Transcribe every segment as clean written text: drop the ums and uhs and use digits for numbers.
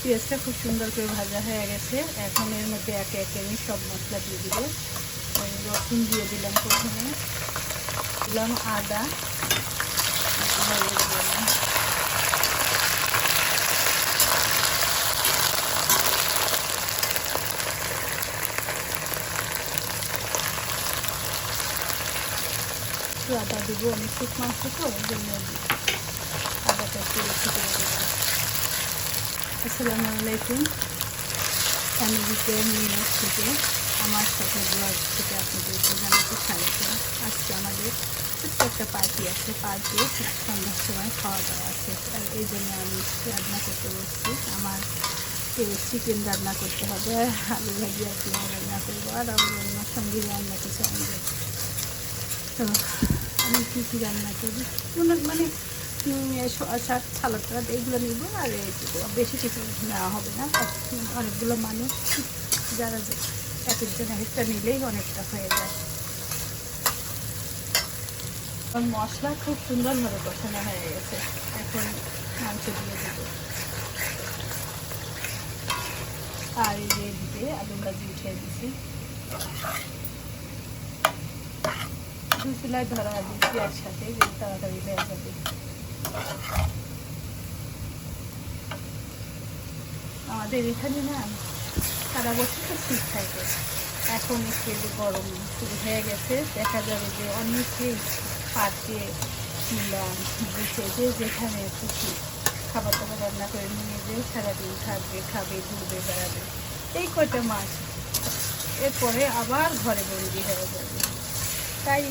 পেঁয়াজটা খুব সুন্দর করে ভাজা হয়ে গেছে। এখন এর মধ্যে একে একে আমি সব মশলা দিয়ে দিব। রসুন দিয়ে দিলাম, প্রথমে দিলাম আদা, আদা দিব। আমি শুক মাংস তো ওই জন্য আদাটা একটু বেশি করে দেবো। আসসালামু আলাইকুম, ফ্যামিলিতে নিউজ থেকে আমার সাথে ব্লগ থেকে আপনাদেরকে জানাতে স্বাগতম। আজকে আমাদের ছোট্ট একটা পার্টি আছে, পার্টি সন্ধ্যার সময় খাওয়া দাওয়া আছে। আর এই জন্য আমি রান্না করতে বসছি। আমার চিকেন রান্না করতে হবে, আলু ভাজি আর পেঁয়াজ রান্না করবো, আর আমার রান্নার সঙ্গে রান্না কিছু আমাদের। তো আমি কী রান্না করি মানে শাক সালাদ টালাদ এইগুলো নিব। আর এইটুকু, বেশি কিছু নেওয়া হবে না। অনেকগুলো মানুষ, যারা এক একজন একটা নিলেই অনেকটা হয়ে যায়। মশলা খুব সুন্দরভাবে কষানো হয়ে গেছে। এখন মাংস দিয়ে দেব। আর এই যে দিতে আলু ভাজি উঠিয়ে দিচ্ছি, চুলায় ধরা দিচ্ছি একসাথে, যে তাড়াতাড়ি হয়ে যাবে। আমাদের এখানে না সারা বছর তো শীত থাকে, এখন একটু গরম শুরু হয়ে গেছে। দেখা যাবে যে অনেকেই পার্কে কিংবা বিচে যে যেখানে খুশি খাবার দাবার রান্না করে নিয়ে যেয়ে সারাদিন থাকবে, খাবে, ঘুরবে, বেড়াবে এই কয়টা মাস, এরপরে আবার ঘরে বন্দি হয়ে যাবে। তাই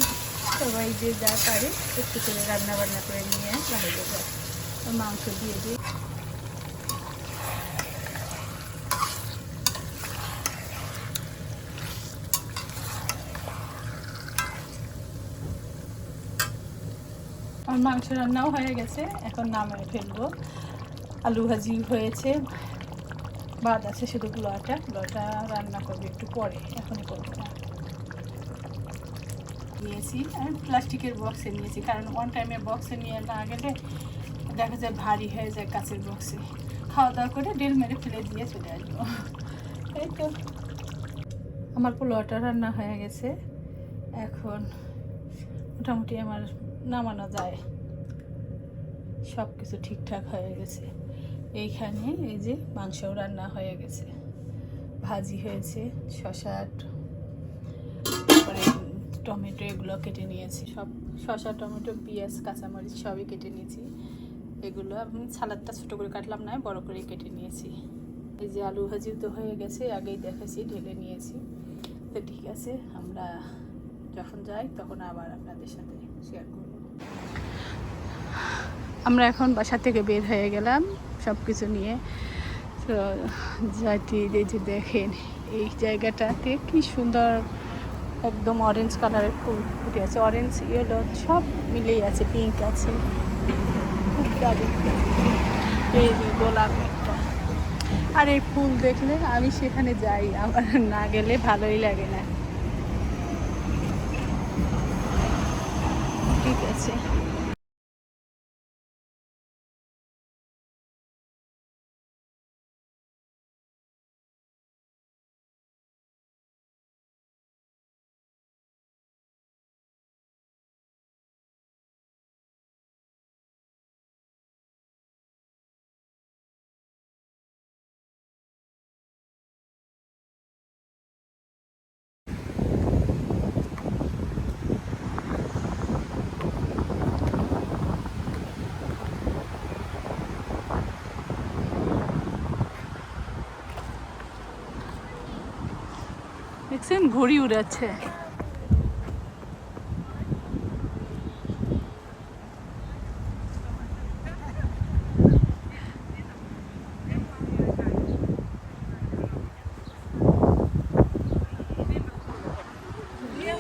সবাই যে যা পারে একটু করে রান্না বান্না করে নিয়ে বাইরে যায়। মাংস দিয়ে দিই। আমার মাংস রান্নাও হয়ে গেছে, এখন নামিয়ে ফেলবো। আলু ভাজি হয়েছে, ভাত আছে শুধু। পোলাওটা রান্না করবো একটু পরে, এখনই করবো না। নিয়েছি আমি প্লাস্টিকের বক্সে নিয়েছি, কারণ ওয়ান টাইমে বক্সে নিয়ে না গেলে দেখা যায় ভারী হয়ে যায় কাঁচের বক্সে। খাওয়া দাওয়া করে ডেল মেরে ফেলে দিয়ে চলে আসবো। এই তো আমার পোলাওটা রান্না হয়ে গেছে, এখন মোটামুটি আমার নামানো যায়। সব কিছু ঠিকঠাক হয়ে গেছে। এইখানে এই যে মাংসও রান্না হয়ে গেছে, ভাজি হয়েছে, শসা তারপরে টমেটো এগুলো কেটে নিয়েছি। সব শসা, টমেটো, পেঁয়াজ, কাঁচামরিচ সবই কেটে নিয়েছি। এগুলো আমি সালাদটা ছোটো করে কাটলাম না, বড় করে কেটে নিয়েছি। এই যে আলু ভাজিও তো হয়ে গেছে, আগেই দেখেছি, ঢেলে নিয়েছি। তো ঠিক আছে, আমরা যখন যাই তখন আবার আপনাদের সাথে শেয়ার করব। আমরা এখন বাসা থেকে বের হয়ে গেলাম সব কিছু নিয়ে। তো যাইতে এই যে দেখেন এই জায়গাটাতে কি সুন্দর, একদম অরেঞ্জ কালারের ফুল ফুটে আছে। অরেঞ্জ, ইয়েলো সব মিলেই আছে, পিঙ্ক আছে, এই যে গোলাপ একটা। আর এই ফুল দেখলে আমি সেখানে যাই, আমার না গেলে ভালোই লাগে না। ঠিক আছে, দেখছেন ঘুড়ি উড়াচ্ছে।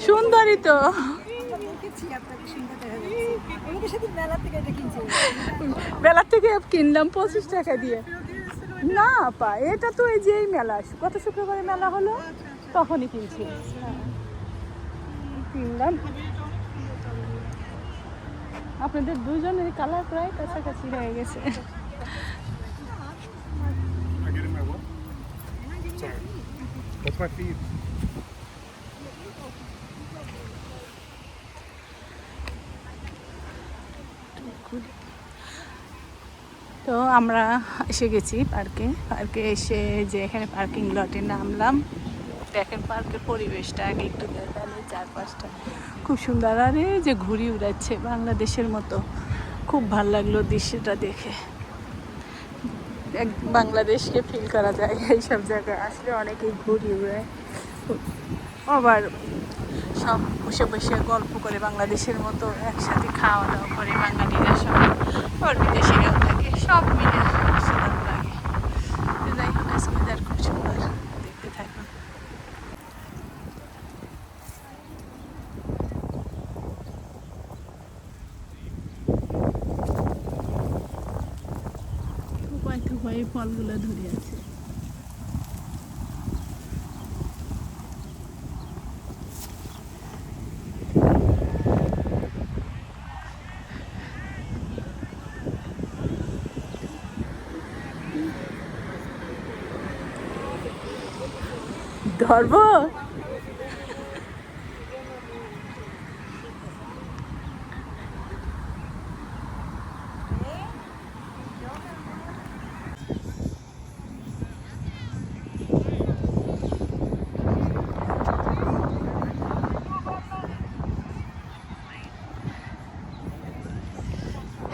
সুন্দরী তো, মেলা থেকে কিনলাম 25 টাকা দিয়ে। না আপা, এটা তো এই যে মেলা, গত শুক্রবারে মেলা হলো তখনই কিনছি, কিনলাম। আপনাদের দুজনের কালার প্রায় কাছাকাছি হয়ে গেছে। my feet. তো আমরা এসে গেছি পার্কে এসে যে এখানে পার্কিং লটে নামলাম। দেখেন পার্কের পরিবেশটা আগে একটু দেখালে, চারপাশটা খুব সুন্দর। আর এই যে ঘুড়ি উড়াচ্ছে বাংলাদেশের মতো, খুব ভাল লাগলো দৃশ্যটা দেখে। এক বাংলাদেশকে ফিল করা যায় এইসব জায়গায় আসলে। অনেকেই ঘুড়ি উড়ায়, আবার সব বসে বসে গল্প করে বাংলাদেশের মতো, একসাথে খাওয়া দাওয়া করে বাঙালিরা সব, আর বিদেশিরাও থাকে, সব মিলে সুন্দর লাগে। যাই হোক আজকে খুব সুন্দর, দেখতে থাকুন। থোপায় থোপায় ফলগুলো ধরে আছে। ধরবো?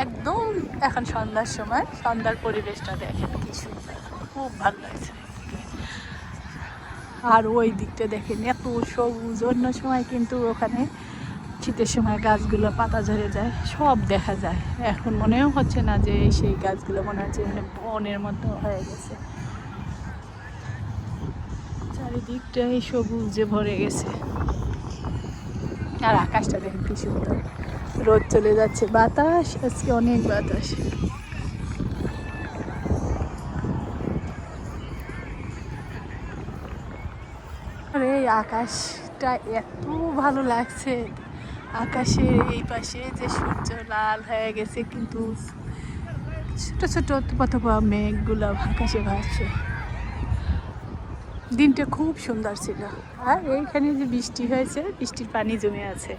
একদম এখন সন্ধ্যার সময়, সন্ধ্যার পরিবেশটা দেখেন কি সুন্দর, খুব ভালো লাগছে। আর ওই দিকটা দেখেন এত সবুজ। অন্য সময় কিন্তু ওখানে শীতের সময় গাছগুলো পাতা ঝরে যায়, সব দেখা যায়। এখন মনেও হচ্ছে না যে সেই গাছগুলো, মনে হচ্ছে মানে বনের মতো হয়ে গেছে। চারিদিকটাই সবুজে ভরে গেছে। আর আকাশটা দেখেন কি সুন্দর, রোদ চলে যাচ্ছে, বাতাস আজকে অনেক বাতাস। আর এই আকাশটা এত ভালো লাগছে, আকাশের এই পাশে যে সূর্য লাল হয়ে গেছে, কিন্তু ছোট ছোট থোপা থোপা মেঘগুলো আকাশে ভাসছে। দিনটা খুব সুন্দর ছিল। আর এইখানে যে বৃষ্টি হয়েছে, বৃষ্টির পানি জমে আছে।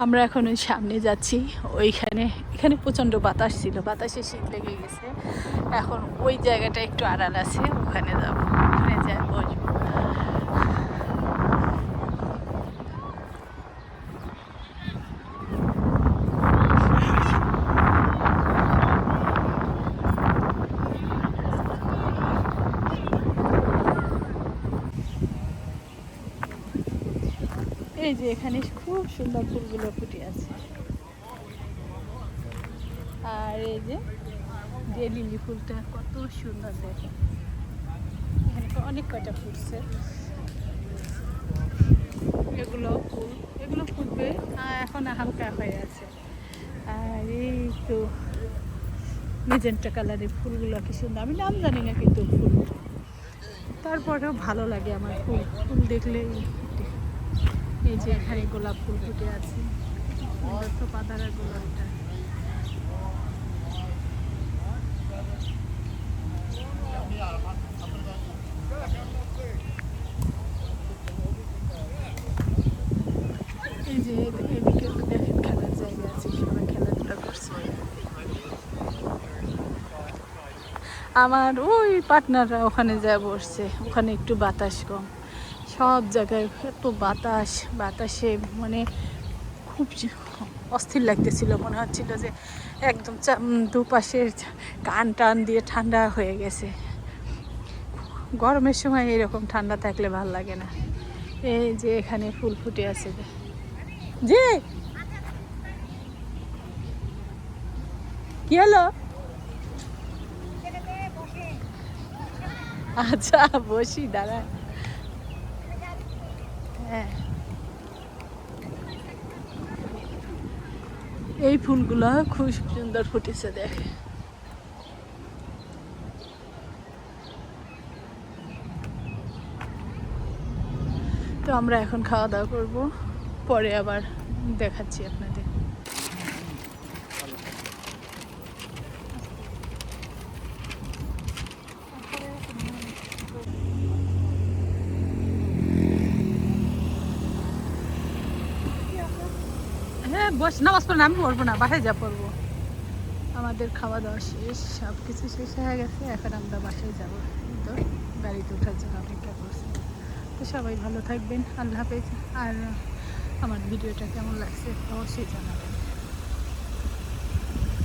আমরা এখন ওই সামনে যাচ্ছি, এখানে প্রচণ্ড বাতাস ছিল, বাতাসে শীত লেগে গেছে। এখন ওই জায়গাটা একটু আড়াল আছে, ওখানে যাবো, ওখানে যাই বসবো। এই যে এখানে খুব সুন্দর ফুলগুলো ফুটে আছে। আর এই যে লিলি ফুলটা কত সুন্দর দেখেন, এখানে অনেক কয়টা ফুটছে। এগুলো ফুটবে, এখন হালকা হয়ে আছে। আর এই তো মেজেন্টা কালারের ফুলগুলো কি সুন্দর, আমি নাম জানি না কিন্তু ফুল, তারপরেও ভালো লাগে আমার ফুল দেখলে। এই যে এখানে গোলাপ ফুল ফুটে আছে, তো পাতারা গোলাপটা। এই যে এদিকে দেখেন খেলার জায়গা আছে, সবাই খেলাধুলা করছে। আমার ওই পার্টনাররা ওখানে যা বসছে, ওখানে একটু বাতাস কম। সব জায়গায় এত বাতাসে মানে খুব অস্থির লাগতেছিল, মনে হচ্ছিল যে একদম দুপাশের কান টান দিয়ে ঠান্ডা হয়ে গেছে। গরমের সময় এরকম ঠান্ডা থাকলে ভাল লাগে না। এই যে এখানে ফুল ফুটে আছে, যে কি হলো? আচ্ছা বসি, দাঁড়া। হ্যাঁ, এই ফুলগুলো খুব সুন্দর ফুটেছে দেখে। তো আমরা এখন খাওয়া দাওয়া করব, পরে আবার দেখাচ্ছি আপনাদের। হ্যাঁ বস, নামাজ পড়ে আমি পড়বো না, বাসায় যা পড়বো। আমাদের খাওয়া দাওয়া শেষ, সব কিছু শেষ হয়ে গেছে, এখন আমরা বাসায় যাবো। তো গাড়িতে ওঠার জন্য অপেক্ষা করছি। তো সবাই ভালো থাকবেন, আল্লাহ হাফেজ। আর আমার ভিডিওটা কেমন লাগছে অবশ্যই জানাবেন।